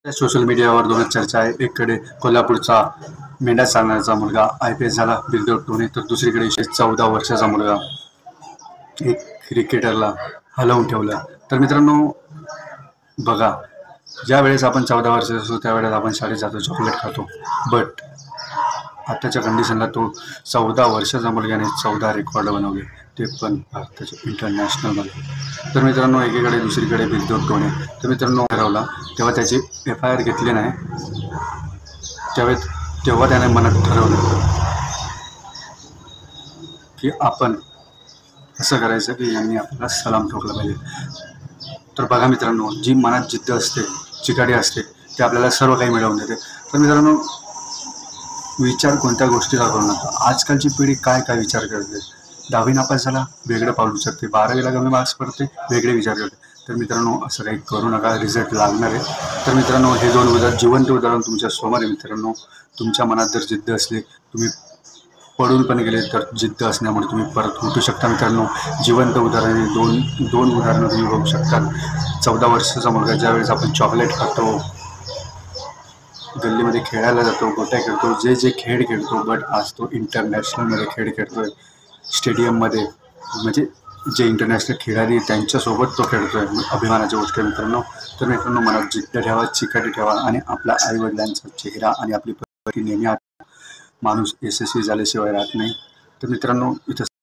Social मीडियावर दोनच चर्चा आहे. एकीकडे कोल्हापूरचा मेंढा चालण्याचा मुलगा IPS झाला बिरदेव टोणे, तर दुसरीकडे 14 वर्षाचा मुलगा एक क्रिकेटरला हलवून ठेवलं. तर मित्रांनो बघा, ज्या वेळेस आपण 14 वर्षाचा असतो त्यावेळेस आपण शाळेत जातो, चॉकलेट खातो. बट आताच्या कंडिशनला तो 14 वर्षाचा मुलग्याने 14 रेकॉर्ड बनवले, ते पण भारताच्या इंटरनॅशनलमध्ये. तर मित्रांनो एकीकडे दुसरीकडे बिरदेव टोणे. तर मित्रांनो ठरवला तेव्हा त्याची FIR घेतली नाही. तेव्हा त्याने मनात ठरवलं की आपण असं करायचं की यांनी आपल्याला सलाम ठोकला पाहिजे. तर बघा मित्रांनो, जी मनात जिद्द असते, चिकाटी असते, ते आपल्याला सर्व काही मिळवून देते. तर मित्रांनो विचार कोणत्या गोष्टीला करू नका. आजकालची पिढी काय काय विचार करते. 10वी नापास झाला वेगळं पाऊल उचलते, 12वीला कमी मार्क्स पडते वेगळे विचार करते. तर मित्रांनो असं काही करू नका, रिझल्ट लागणार आहे. तर मित्रांनो हे दोन जिवंत उदाहरण तुमच्या समोर आहे. मित्रांनो तुमच्या मनात जर जिद्द असली, तुम्ही पडून पण गेले तर जिद्द असल्यामुळे तुम्ही परत उठू शकता. मित्रांनो जिवंत उदाहरण दोन उदाहरणं तुम्ही बघू शकता. 14 वर्षाचा मुलगा, ज्यावेळेस आपण चॉकलेट खातो, गल्लीमध्ये खेळायला जातो, गोट्या खेळतो, जे खेळ खेळतो, बट आज तो इंटरनॅशनलमध्ये खेळ खेळतोय, स्टेडियममध्ये, म्हणजे जे इंटरनॅशनल खेळाडू त्यांच्यासोबत तो खेळतोय. अभिमानाची गोष्ट आहे मित्रांनो. तर मित्रांनो मनात जिद्द ठेवा, चिकाटी ठेवा आणि आपल्या आईवडिलांचा चेहरा आणि आपली परिस्थिती नेहमी माणूस यशस्वी झाल्याशिवाय राहत नाही. तर मित्रांनो इथं